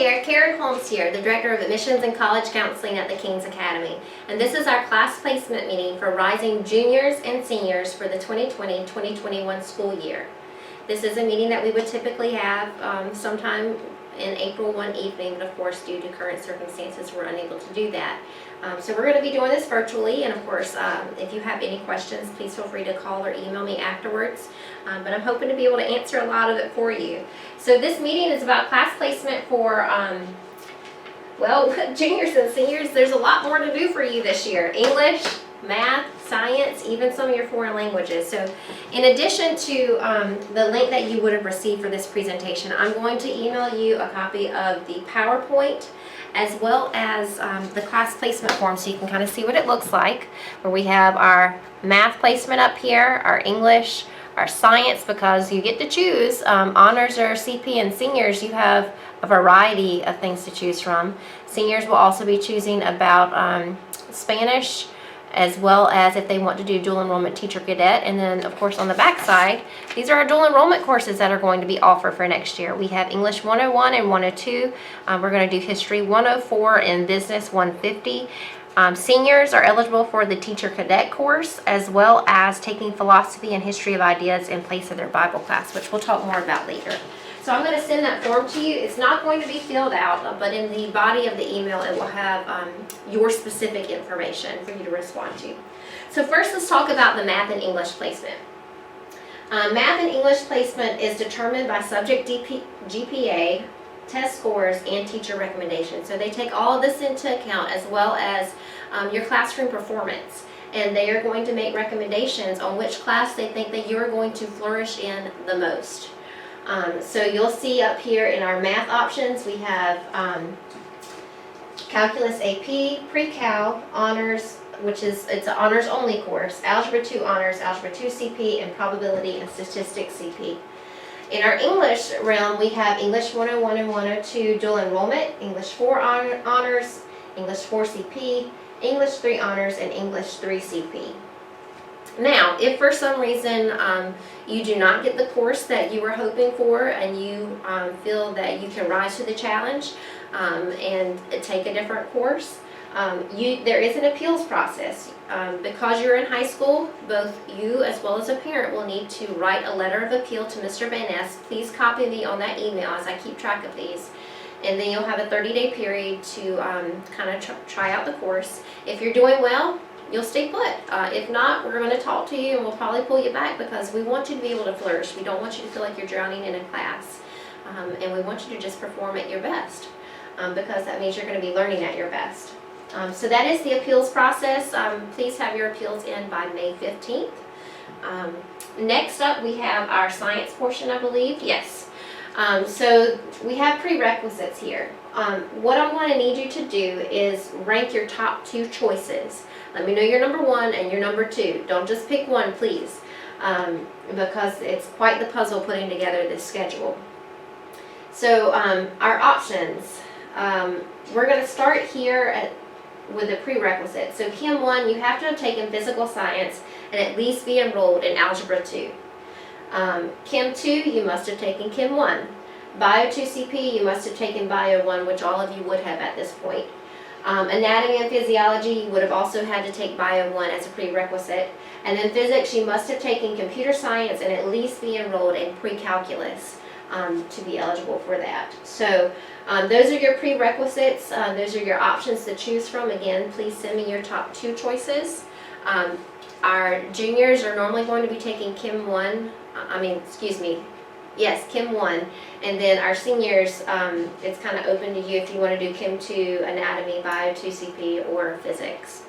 Karen Holmes here, the Director of Admissions and College Counseling at the King's Academy. And this is our class placement meeting for rising juniors and seniors for the 2020-2021 school year. This is a meeting that we would typically have sometime in April one evening, but of course due to current circumstances we're unable to do that. So we're going to be doing this virtually, and of course if you have any questions, please feel free to call or email me afterwards. But I'm hoping to be able to answer a lot of it for you. So this meeting is about class placement for well, juniors and seniors. There's a lot more to do for you this year. English, math, science, even some of your foreign languages. So in addition to the link that you would have received for this presentation, I'm going to email you a copy of the PowerPoint as well as the class placement form, so you can kind of see what it looks like, where we have our math placement up here, our English, our science, because you get to choose honors or CP, and seniors you have a variety of things to choose from. Seniors will also be choosing about Spanish, as well as if they want to do dual enrollment teacher cadet. And then of course on the back side, these are our dual enrollment courses that are going to be offered for next year. We have English 101 and 102. We're going to do History 104 and Business 150. Seniors are eligible for the teacher cadet course, as well as taking philosophy and history of ideas in place of their Bible class, which we'll talk more about later. So I'm going to send that form to you. It's not going to be filled out, but in the body of the email it will have your specific information for you to respond to. So first let's talk about the math and English placement. Math and English placement is determined by subject GPA, test scores, and teacher recommendations. So they take all of this into account, as well as your classroom performance. And they are going to make recommendations on which class they think that you're going to flourish in the most. So you'll see up here in our math options, we have Calculus AP, Pre-Cal, Honors, it's an honors only course, Algebra 2 Honors, Algebra 2 CP, and Probability and Statistics CP. In our English realm, we have English 101 and 102 dual enrollment, English 4 Honors, English 4 CP, English 3 Honors, and English 3 CP. Now, if for some reason you do not get the course that you were hoping for, and you feel that you can rise to the challenge and take a different course, there is an appeals process. Because you're in high school, both you as well as a parent will need to write a letter of appeal to Mr. Van Ness. Please copy me on that email as I keep track of these. And then you'll have a 30-day period to kind of try out the course. If you're doing well, you'll stay put. If not, we're going to talk to you and we'll probably pull you back, because we want you to be able to flourish. We don't want you to feel like you're drowning in a class. And we want you to just perform at your best, because that means you're going to be learning at your best. So that is the appeals process. Please have your appeals in by May 15th. Next up, we have our science portion, I believe. Yes. So we have prerequisites here. What I'm going to need you to do is rank your top 2 choices. Let me know your number 1 and your number 2. Don't just pick one, please, because it's quite the puzzle putting together this schedule. So our options. We're going to start here with a prerequisite. So Chem 1, you have to have taken physical science and at least be enrolled in Algebra 2. Chem 2, you must have taken Chem 1. Bio 2 CP, you must have taken Bio 1, which all of you would have at this point. Anatomy and physiology, you would have also had to take Bio 1 as a prerequisite. And then physics, you must have taken computer science and at least be enrolled in pre-calculus to be eligible for that. So those are your prerequisites. Those are your options to choose from. Again, please send me your top 2 choices. Our juniors are normally going to be taking Chem 1, Chem 1, and then our seniors, it's kind of open to you if you want to do Chem 2, Anatomy, Bio 2 CP, or Physics.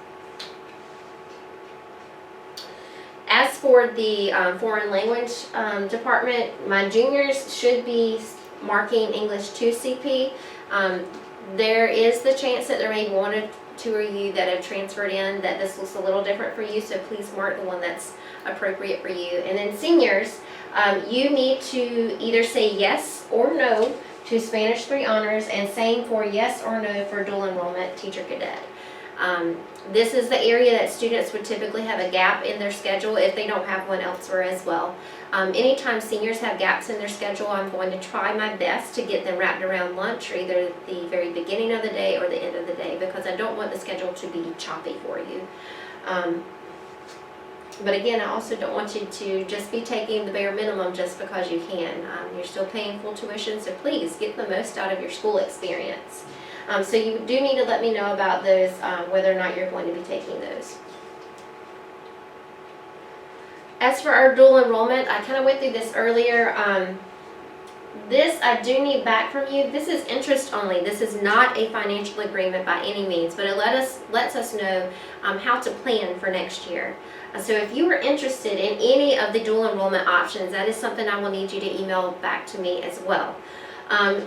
As for the foreign language department, my juniors should be marking English 2 CP. There is the chance that there may be 1 or 2 of you that have transferred in that this looks a little different for you, so please mark the one that's appropriate for you. And then seniors, you need to either say yes or no to Spanish 3 Honors, and same for yes or no for dual enrollment teacher cadet. This is the area that students would typically have a gap in their schedule if they don't have one elsewhere as well. Anytime seniors have gaps in their schedule, I'm going to try my best to get them wrapped around lunch, or either the very beginning of the day or the end of the day, because I don't want the schedule to be choppy for you. But again, I also don't want you to just be taking the bare minimum just because you can. You're still paying full tuition, so please get the most out of your school experience. So you do need to let me know about those, whether or not you're going to be taking those. As for our dual enrollment, I kind of went through this earlier. This I do need back from you. This is interest only. This is not a financial agreement by any means, but it lets us know how to plan for next year. So if you were interested in any of the dual enrollment options, that is something I will need you to email back to me as well.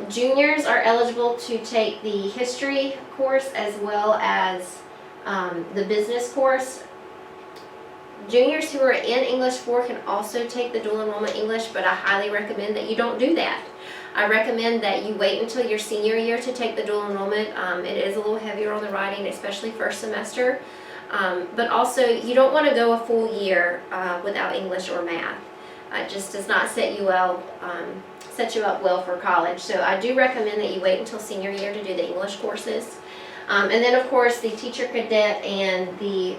Juniors are eligible to take the history course as well as the business course. Juniors who are in English 4 can also take the dual enrollment English, but I highly recommend that you don't do that. I recommend that you wait until your senior year to take the dual enrollment. It is a little heavier on the writing, especially first semester. But also, you don't want to go a full year without English or math. It just does not set you up well for college. So I do recommend that you wait until senior year to do the English courses. And then of course the teacher cadet and the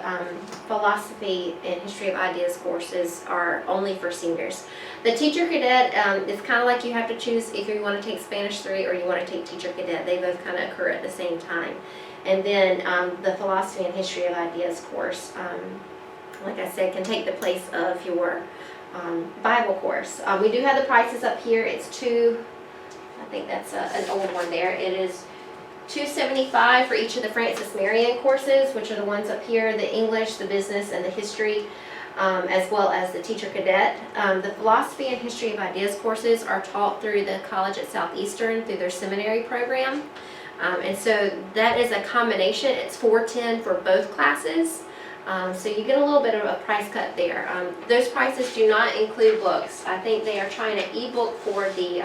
philosophy and history of ideas courses are only for seniors. The teacher cadet is kind of like you have to choose if you want to take Spanish 3 or you want to take teacher cadet. They both kind of occur at the same time. And then the philosophy and history of ideas course, like I said, can take the place of your Bible course. We do have the prices up here. It's I think that's an old one there. It is $275 for each of the Francis Marion courses, which are the ones up here, the English, the business, and the history, as well as the teacher cadet. The philosophy and history of ideas courses are taught through the college at Southeastern through their seminary program. And so that is a combination. It's $410 for both classes. So you get a little bit of a price cut there. Those prices do not include books. I think they are trying an ebook for the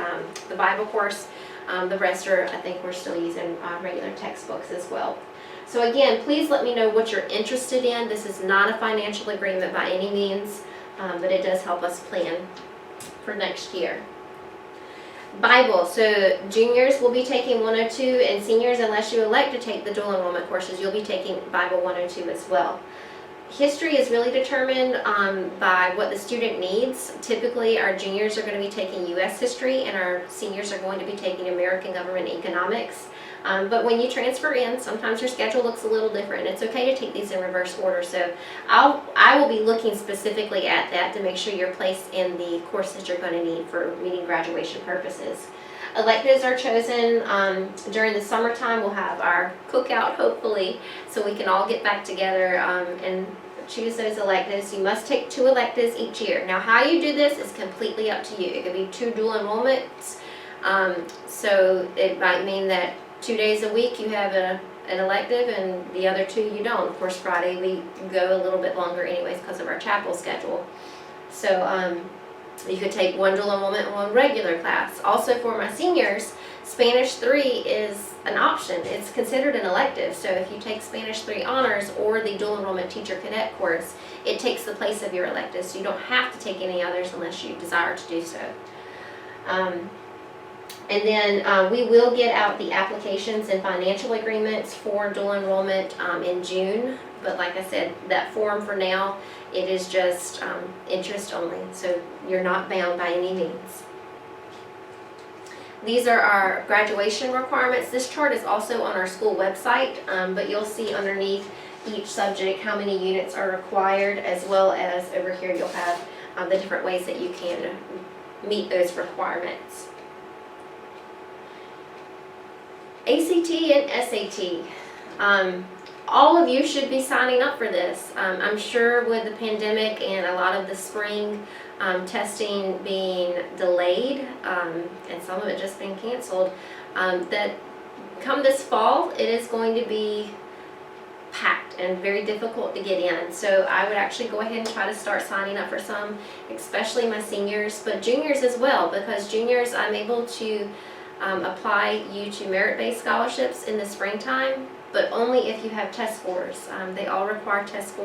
Bible course. The rest are, I think we're still using regular textbooks as well. So again, please let me know what you're interested in. This is not a financial agreement by any means, but it does help us plan for next year. Bible, so juniors will be taking 102, and seniors, unless you elect to take the dual enrollment courses, you'll be taking Bible 102 as well. History is really determined by what the student needs. Typically, our juniors are going to be taking U.S. history, and our seniors are going to be taking American government economics. But when you transfer in, sometimes your schedule looks a little different. It's okay to take these in reverse order. So I will be looking specifically at that to make sure you're placed in the course that you're going to need for meeting graduation purposes. Electives are chosen during the summertime. We'll have our cookout, hopefully, so we can all get back together and choose those electives. You must take 2 electives each year. Now, how you do this is completely up to you. It could be 2 dual enrollments. So it might mean that 2 days a week you have an elective and the other 2 you don't. Of course, Friday we go a little bit longer anyways because of our chapel schedule. So you could take 1 dual enrollment and 1 regular class. Also for my seniors, Spanish 3 is an option. It's considered an elective. So if you take Spanish 3 honors or the dual enrollment teacher cadet course, it takes the place of your elective. So you don't have to take any others unless you desire to do so. And then we will get out the applications and financial agreements for dual enrollment in June. But like I said, that form for now, it is just interest only. So you're not bound by any means. These are our graduation requirements. This chart is also on our school website, but you'll see underneath each subject how many units are required, as well as over here you'll have the different ways that you can meet those requirements. ACT and SAT. All of you should be signing up for this. I'm sure with the pandemic and a lot of the spring testing being delayed and some of it just being canceled, that come this fall it is going to be packed and very difficult to get in. So I would actually go ahead and try to start signing up for some, especially my seniors, but juniors as well, because juniors I'm able to apply you to merit-based scholarships in the springtime. but only if you have test scores. They all require test scores.